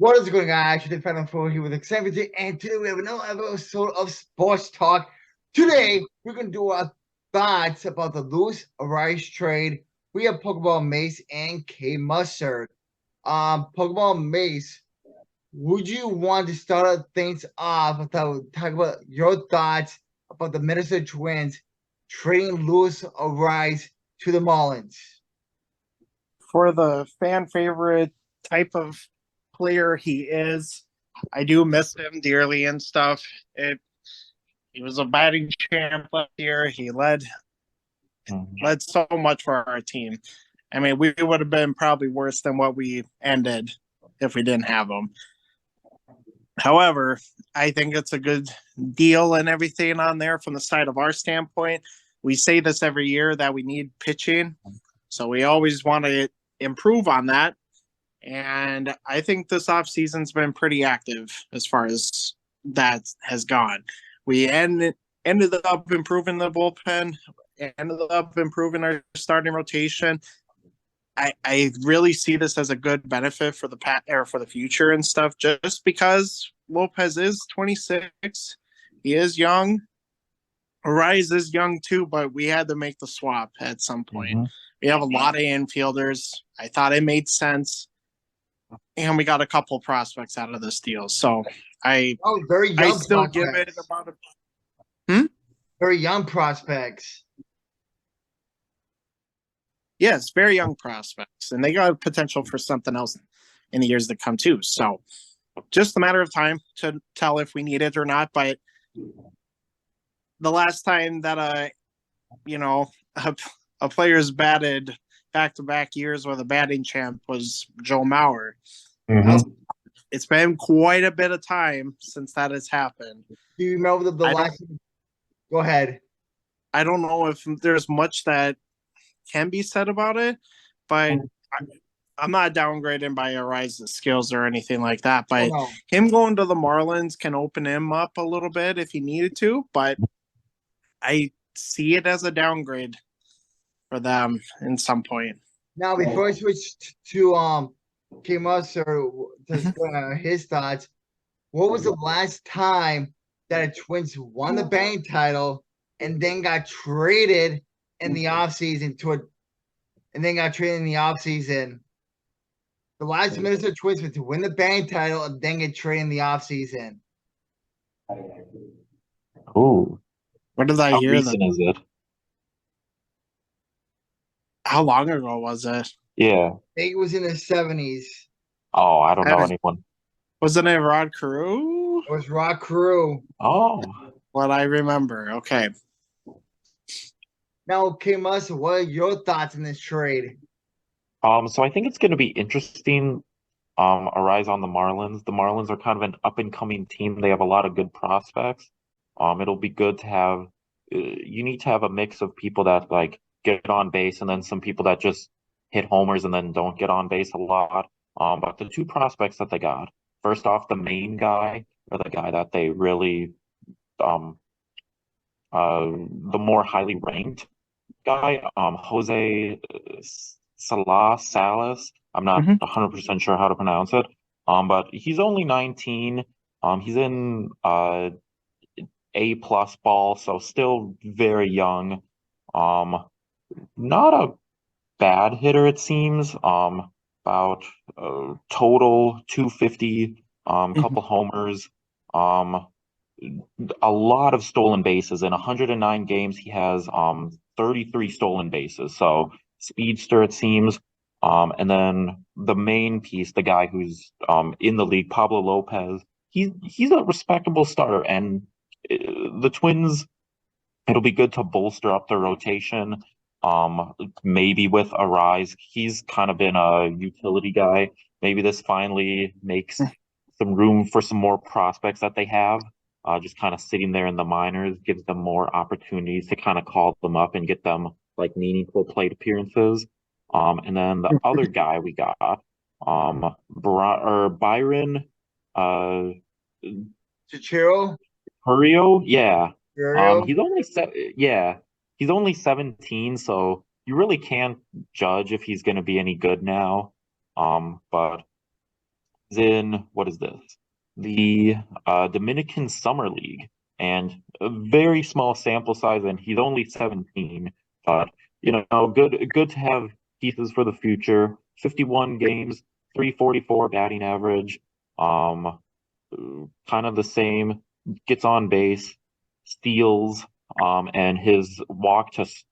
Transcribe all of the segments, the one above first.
What is going on? Actually, Final Four here with Xavier, and today we have another episode of Sports Talk. Today, we're going to do our thoughts about the loose Arraez trade. We have Pokeball Mace and K Mustard. Pokeball Mace, would you want to start things off without talking about your thoughts about the Minnesota Twins trading loose Arraez to the Marlins? For the fan favorite type of player he is, I do miss him dearly and stuff. He was a batting champ last year. He led so much for our team. I mean, we would have been probably worse than what we ended if we didn't have him. However, I think it's a good deal and everything on there from the side of our standpoint. We say this every year that we need pitching, so we always want to improve on that. And I think this offseason's been pretty active as far as that has gone. We ended up improving the bullpen, ended up improving our starting rotation. I really see this as a good benefit for the future and stuff, just because Lopez is 26. He is young. Arraez is young too, but we had to make the swap at some point. Mm-hmm. We have a lot of infielders. I thought it made sense. And we got a couple prospects out of this deal. So very young I still prospects. give it about a very young prospects. Yes, very young prospects. And they got potential for something else in the years to come too. So just a matter of time to tell if we need it or not. But the last time that a player's batted back-to-back years with a batting champ was Joe Mauer. Mm-hmm. It's been quite a bit of time since that has happened. Do you remember the last? Go ahead. I don't know if there's much that can be said about it, but I'm not downgrading by Arraez's skills or anything like that. But him going to the Marlins can open him up a little bit if he needed to. But I see it as a downgrade for them in some point. Now, before I switch to K Mustard, his thoughts, what was the last time that a Twins won the batting title and then got traded in the offseason The last Minnesota Twins were to win the batting title and then get traded in the offseason. Oh. What did I hear? How recent is it? How long ago was it? Yeah. I think it was in the 70s. Oh, I don't know anyone. Wasn't it Rod Carew? It was Rod Carew. Oh. What I remember. Okay. Now, K Mustard, what are your thoughts on this trade? So I think it's going to be interesting. Arraez on the Marlins. The Marlins are kind of an up-and-coming team. They have a lot of good prospects. It'll be good to have. You need to have a mix of people that like get on base, and then some people that just hit homers and then don't get on base a lot. But the two prospects that they got, first off, the main guy, or the guy that they really, the more highly ranked guy, Jose Salas. I'm not 100% sure how to pronounce it. But he's only 19. He's in A+ ball, so still very young. Not a bad hitter, it seems. About total 250, couple homers, a lot of stolen bases. In 109 games, he has 33 stolen bases. So speedster, it seems. And then the main piece, the guy who's in the league, Pablo Lopez, he's a respectable starter. And the Twins, it'll be good to bolster up the rotation. Maybe with Arraez, he's kind of been a utility guy. Maybe this finally makes some room for some more prospects that they have. Just kind of sitting there in the minors gives them more opportunities to kind of call them up and get them like meaningful plate appearances. And then the other guy we got, Byron, Chichiro? Curio, yeah. He's only 17, so you really can't judge if he's going to be any good now. But is in, what is this? The Dominican Summer League, and a very small sample size, and he's only 17. But good to have pieces for the future. 51 games, 344 batting average. Um, kind of the same. Gets on base, steals, and his strikeout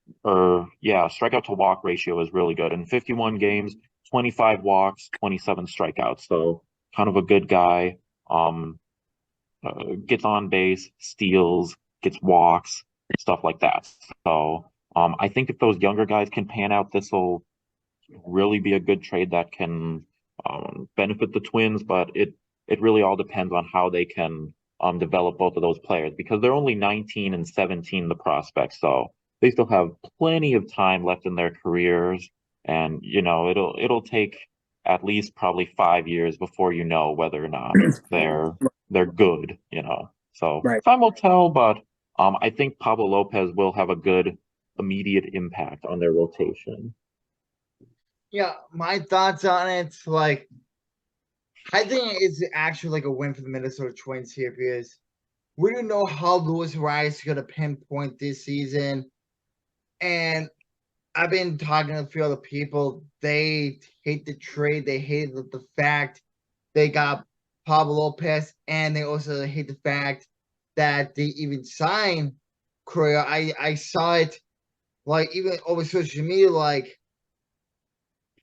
to walk ratio is really good. In 51 games, 25 walks, 27 strikeouts. So kind of a good guy. Gets on base, steals, gets walks, stuff like that. So I think if those younger guys can pan out, this will really be a good trade that can benefit the Twins. But it really all depends on how they can develop both of those players, because they're only 19 and 17, the prospects. So they still have plenty of time left in their careers, and it'll take at least probably 5 years before you know whether or not they're good. So Right. time will tell, but I think Pablo Lopez will have a good immediate impact on their rotation. Yeah, my thoughts on it, like, I think it's actually like a win for the Minnesota Twins here, because we don't know how Luis Arraez is going to pinpoint this season. And I've been talking to a few other people. They hate the trade. They hate the fact they got Pablo Lopez, and they also hate the fact that they even signed Correa. I saw it, like, even over social media, like,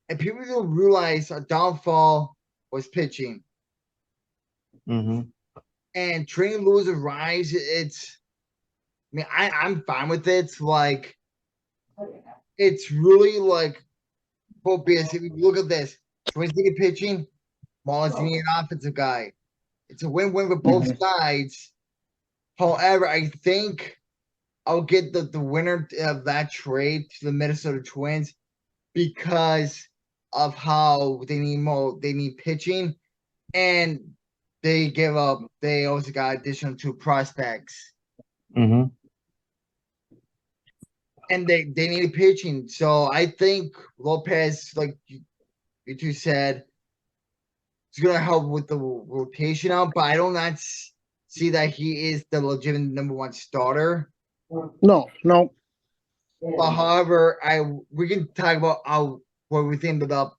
and people don't realize a downfall was pitching. Mm-hmm. And trading Luis Arraez, I'm fine with it. Like, it's really like, because if you look at this, Twins need pitching, Marlins need an offensive guy. It's a win-win for both sides. However, I think I'll get the winner of that trade to the Minnesota Twins, because of how they need pitching, and they also got additional 2 prospects. Mm-hmm. And they need pitching. So I think Lopez, like you two said, is going to help with the rotation out, but I do not see that he is the legitimate number 1 starter. No. But however, we can talk about what we think about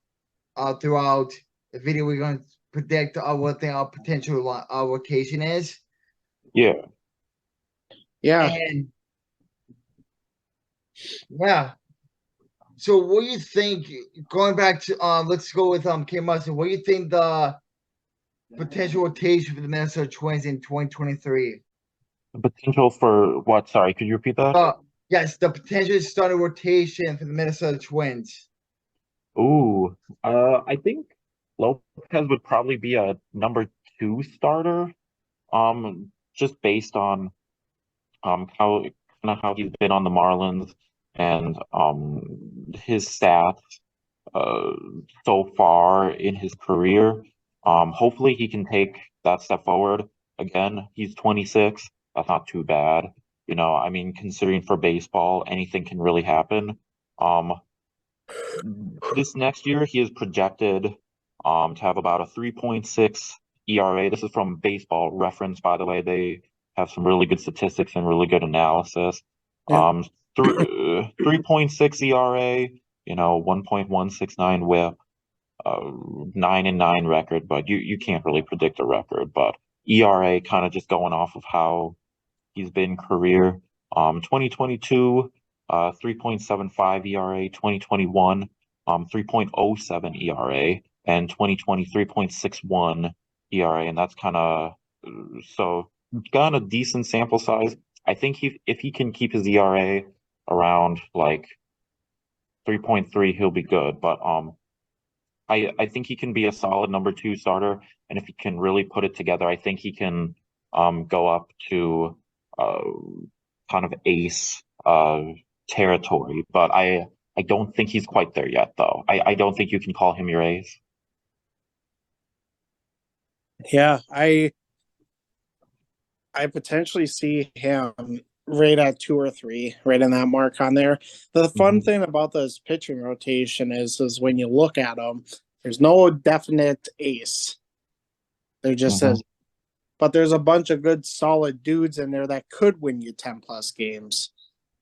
throughout the video. We're going to predict what our potential rotation is. Yeah. And yeah. So what do you think, going back to let's go with Kim Musson, what do you think the potential rotation for the Minnesota Twins in 2023? The potential for what? Sorry, could you repeat that? Yes, the potential starting rotation for the Minnesota Twins. Ooh, I think Lopez would probably be a number 2 starter. Just based on how he's been on the Marlins, and his stats so far in his career. Hopefully he can take that step forward. Again, he's 26. That's not too bad. I mean, considering for baseball, anything can really happen. This next year, he is projected to have about a 3.6 ERA. This is from Baseball Reference, by the way. They have some really good statistics and really good analysis. Yeah. 3.6 ERA, 1.169 WHIP, 9-9 record, but you can't really predict a record. But ERA, kind of just going off of how he's been career. 2022, 3.75 ERA, 2021, 3.07 ERA, and 2020, 3.61 ERA. And that's kind of got a decent sample size. I think if he can keep his ERA around like 3.3, he'll be good. But I think he can be a solid number 2 starter, and if he can really put it together, I think he can go up to kind of ace territory. But I don't think he's quite there yet, though. I don't think you can call him your ace. Yeah, I potentially see him right at 2 or 3, right in that mark on there. The fun thing about this pitching rotation is when you look at them, there's no definite ace. There just Mhm. is. But there's a bunch of good, solid dudes in there that could win you 10 plus games.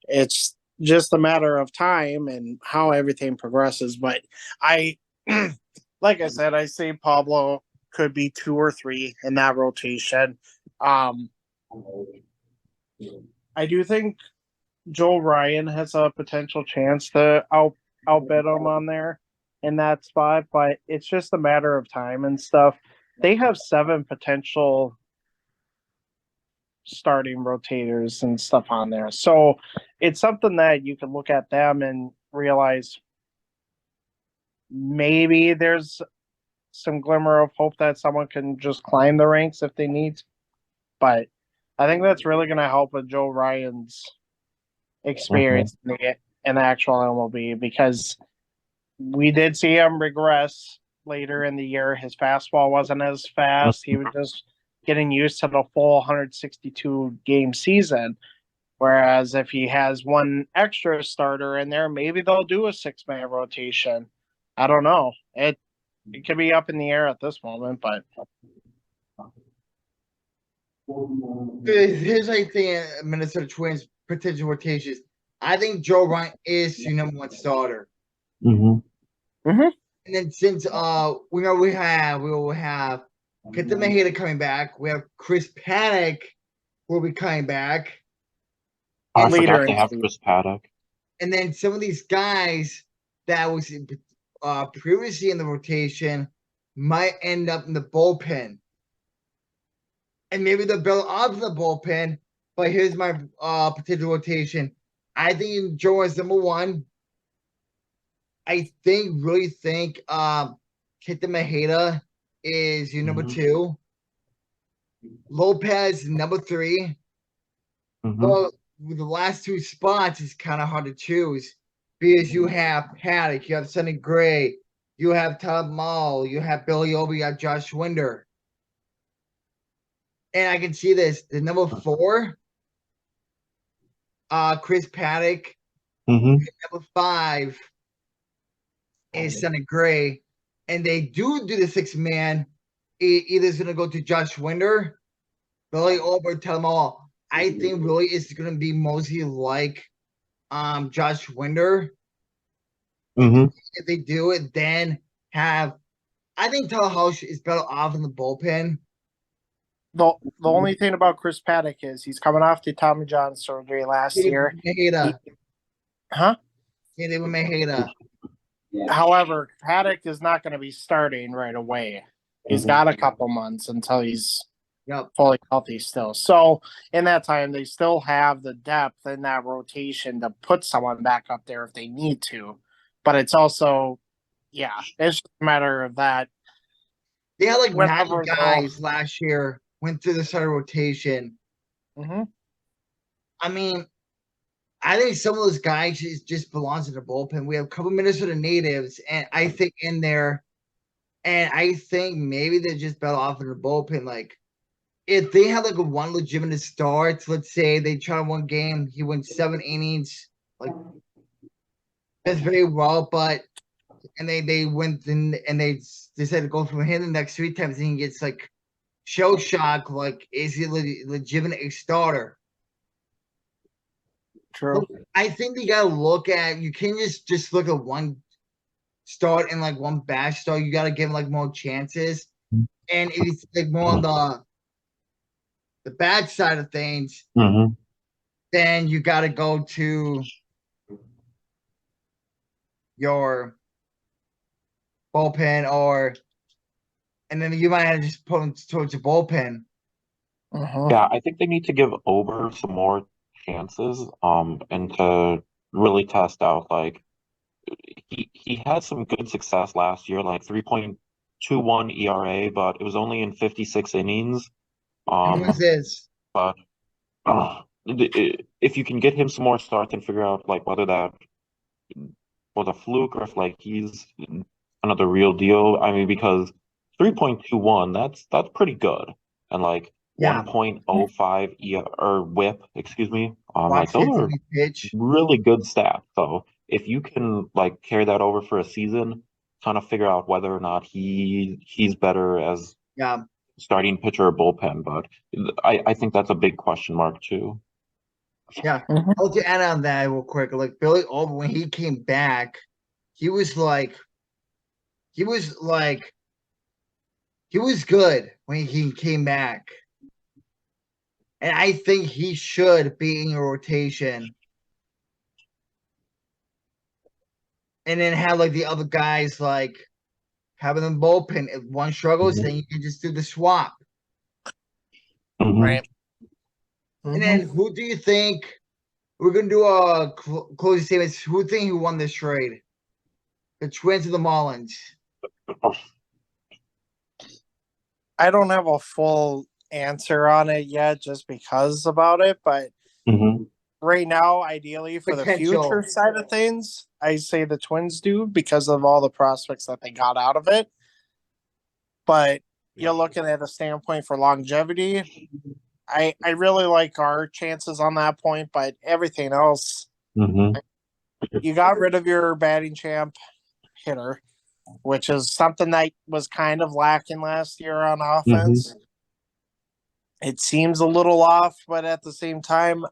It's just a matter of time and how everything progresses. But I, like I said, I say Pablo could be 2 or 3 in that rotation. Um, I do think Joel Ryan has a potential chance to outbid him on there in that spot, but it's just a matter of time and stuff. They have 7 potential starting rotators and stuff on there. So it's something that you can look at them and realize maybe there's some glimmer of hope that someone can just climb the ranks if they need to. But I think that's really going to help with Joe Ryan's experience in the actual MLB, because we did see him regress later in the year. His fastball wasn't as fast. He was just getting used to the full 162 game season. Whereas if he has one extra starter in there, maybe they'll do a 6-man rotation. I don't know. It could be up in the air at this moment, but Here's I think Minnesota Twins potential rotations. I think Joe Ryan is your number 1 starter. Mhm. And then since we will have Kenta Maheda coming back. We have Chris Paddock will be coming back. I And Leader forgot they in have speed. Chris Paddock. and then some of these guys that was previously in the rotation might end up in the bullpen. And maybe they'll build off the bullpen. But here's my potential rotation. I think Joe is number 1. I really think Kenta Maheda is your number Mhm. 2. Lopez number 3. Mhm. Well, with the last 2 spots, it's kind of hard to choose because you have Paddock, you have Sonny Gray, you have Todd Mall, you have Billy Obi, you have Josh Winder. And I can see this. The number 4, Chris Paddock. Mhm. Number 5 is Sonny Gray. And they do the 6-man. Either it's going to go to Josh Winder, Billy Obi, Todd Mall. I think really it's going to be mostly like Josh Winder. Mhm. If they do it, then have I think Tallahassee is better off in the bullpen. The only thing about Chris Paddock is he's coming off the Tommy John surgery last year. Maheda. Huh? Yeah, they were Maheda. However, Paddock is not going to be starting right away. He's got a couple months until he's Yep. fully healthy still. So in that time, they still have the depth in that rotation to put someone back up there if they need to. But it's also, yeah, it's just a matter of that. They had like 9 Whenever guys last year went through the starting rotation. Mm-hmm. I mean, I think some of those guys just belongs in the bullpen. We have a couple Minnesota natives, and I think in there, and I think maybe they're just better off in the bullpen. Like if they have like a one legitimate start, let's say they try one game, he wins 7 innings, like that's very well, but and they went in and they decided to go from him the next 3 times, and he gets like shell shock. Like, is he legitimate a starter? True. I think you gotta look at. You can't just look at one start and like one bad start. You gotta give him like more chances. And if it's like more on the bad side of things, Mhm. then you gotta go to your bullpen, and then you might have to just put him towards your bullpen. Yeah, I think they need to give Ober some more chances, and to really test out. Like he had some good success last year, like 3.21 ERA, but it was only in 56 innings. And what's this? But if you can get him some more starts and figure out like whether that was a fluke or if like he's another real deal. I mean, because 3.21, that's pretty good. And like Yeah, 1.05 or whip, excuse me. Like watch those hits are every pitch. really good stats. So if you can like carry that over for a season, kind of figure out whether or not he's better as Yeah, starting pitcher or bullpen, but I think that's a big question mark too. Yeah. Mhm. I'll just add on that real quick. Like Billy Ober, when he came back, he was like, he was like, he was good when he came back. And I think he should be in your rotation. And then have like the other guys like having them bullpen. If one struggles, Mhm. then you can just do the swap. Mhm. Right. And Mhm. then who do you think we're gonna do a closing statements? Who think who won this trade? The Twins or the Marlins? I don't have a full answer on it yet just because about it, but Mhm. right now, ideally for the future Potential. side of things, I say the Twins do because of all the prospects that they got out of it. But you're looking at a standpoint for longevity. I really like our chances on that point, but everything else, Mhm. you got rid of your batting champ hitter, which is something that was kind of lacking last year on Mhm. offense. It seems a little off, but at the same time,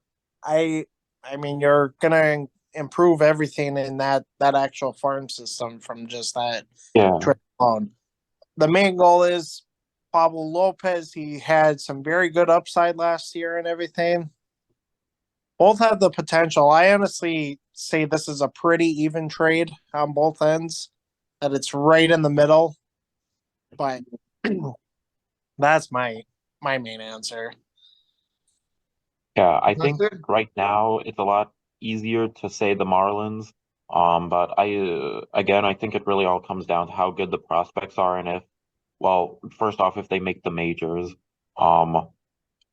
I I mean you're gonna improve everything in that actual farm system from just that Yeah. trade alone. The main goal is Pablo Lopez. He had some very good upside last year and everything. Both have the potential. I honestly say this is a pretty even trade on both ends. That it's right in the middle, but that's my main answer. Yeah, I think Mustard? right now it's a lot easier to say the Marlins. But again, I think it really all comes down to how good the prospects are and if, well, first off, if they make the majors. Um,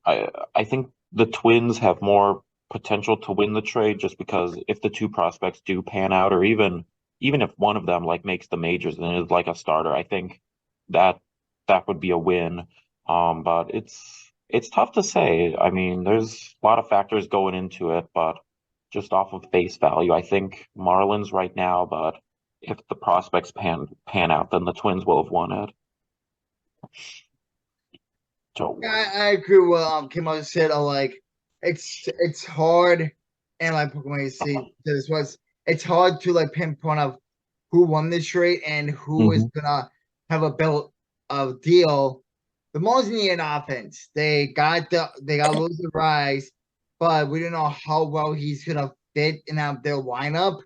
I think the Twins have more potential to win the trade just because if the two prospects do pan out, or even if one of them like makes the majors and is like a starter, I think that that would be a win. But it's tough to say. I mean, there's a lot of factors going into it, but just off of face value, I think Marlins right now, but if the prospects pan out, then the Twins will have won it. So, I agree with Kim said. Like it's hard, and like Pokemon see this was it's hard to like pinpoint of who won this trade and who is mhm, gonna have a built of deal. The Marlins need an offense. They got lose the Rise, but we don't know how well he's gonna fit in their lineup,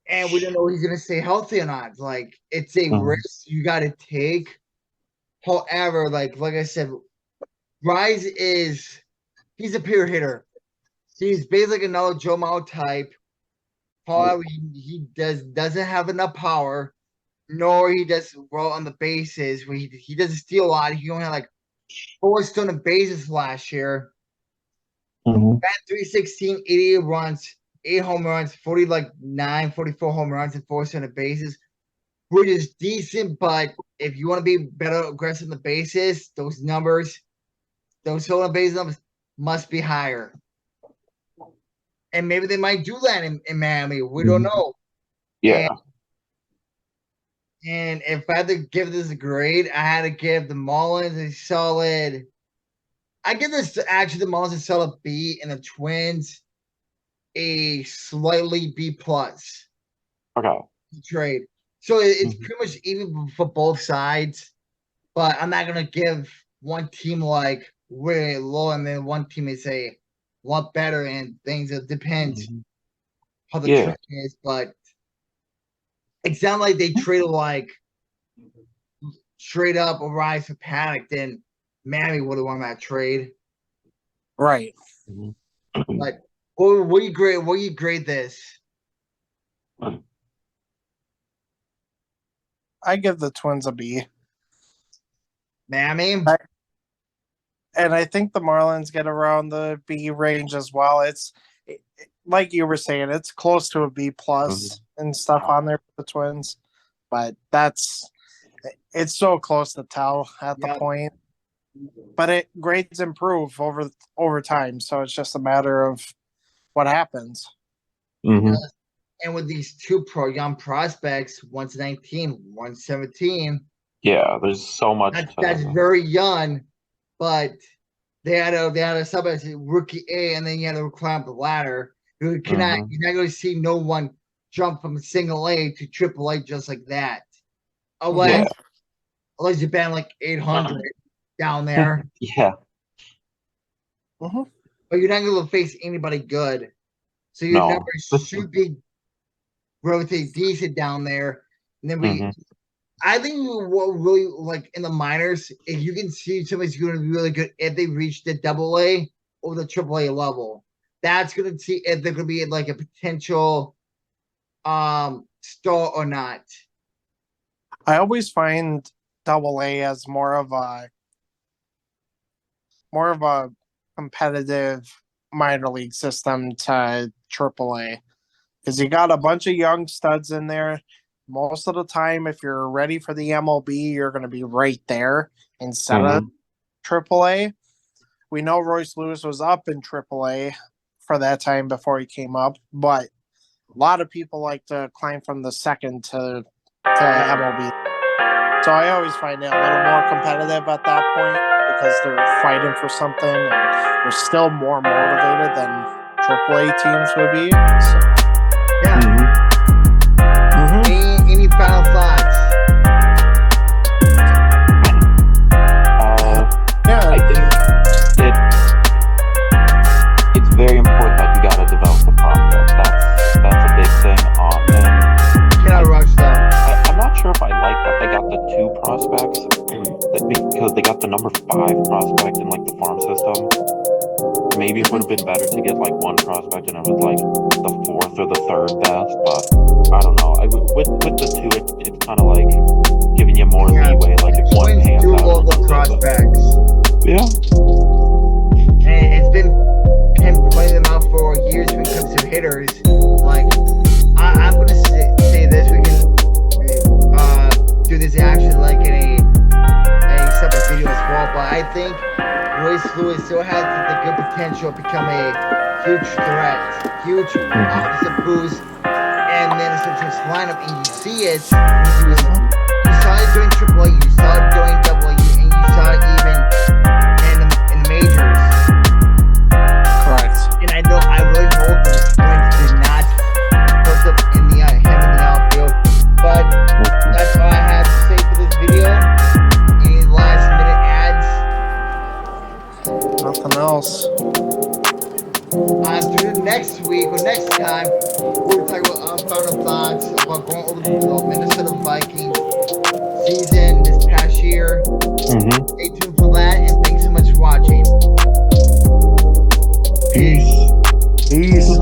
and we don't know if he's gonna stay healthy or not. Like it's a mhm, risk you got to take. However, like I said, Rise is he's a pure hitter. He's basically like another Joe Mao type. However, he doesn't have enough power, nor he does well on the bases. Where he doesn't steal a lot. He only had like 4 stolen bases last year. mhm, Bat 316, 88 runs, 8 home runs, 40 like 44 home runs and 4 stolen bases, which is decent. But if you want to be better aggressive in the bases, those stolen base numbers must be higher. And maybe they might do that in Miami. We don't mhm. know. And Yeah. and if I had to give this a grade, I had to give the Marlins a solid. I give this actually the Marlins a solid B, and the Twins a slightly B plus Okay. trade. So it's Mhm, pretty much even for both sides. But I'm not gonna give one team like really low, and then one team is a lot better and things. It depends mhm. how the Yeah. trade is, but it sounds like they traded like straight up Arraez for Panic, then Miami would have won that trade. Right. Mhm. But what do you grade? What do you grade this, I give the Twins a B. Miami? And I think the Marlins get around the B range as well. Like you were saying, it's close to a B Mhm. plus and stuff on there for the Twins, but it's so close to tell at the Yep. point. But it grades improve over time, so it's just a matter of what happens. Mhm. And with these two young prospects, one's 19, one's 17, Yeah, there's so much That's to. very young, but they had a sub as rookie A, and then you had to climb up the ladder. You cannot, Mhm. you're not going to see no one jump from single A to triple A just like that, Yeah. unless you ban like 800 down there. Yeah. Mhm. But you're not going to face anybody good, so your No. numbers should be relatively decent down there. And then Mhm. I think what really like in the minors, if you can see somebody's going to be really good if they reach the double A or the triple A level, that's going to see if they're going to be like a potential star or not. I always find double A as more of a competitive minor league system to triple A, because you got a bunch of young studs in there. Most of the time, if you're ready for the MLB, you're going to be right there instead of Mhm. triple A. We know Royce Lewis was up in triple A for that time before he came up, but a lot of people like to climb from the second to MLB. So I always find it a little more competitive at that point because they're fighting for something and they're still more motivated than AAA teams would be. So, Yeah. mhm. Any final thoughts? Yeah, I think it's very important that you gotta develop the prospects. That's a big thing. And Cannot rush them. I'm not sure if I like that they got the 2 prospects because they got the number 5 prospect in like the farm system. Maybe it would have been better to get like 1 prospect and it was like the 4th or the 3rd best, but I don't know. With the 2, it's kind of like giving you more leeway. Like if one Twins pans do out, love the one doesn't. prospects. Yeah. And it's been him playing them out for years when it comes to hitters. Like, I'm going to say this. We can do this actually like in a separate video as well. But I think Royce Lewis still has the good potential to become a huge threat, huge offensive boost. And then it's just lineup, and you see it. You saw it during AAA, you saw it during AA, and you saw it even in the majors. correct. And I really hope the Twins did not put up him in the outfield. But that's all I have to say for this video. Any last minute ads? Nothing else. To next week or next time, we're talking about final thoughts about going over the Minnesota Vikings season this past year. Stay tuned for that, and thanks so much for watching. Peace. Peace.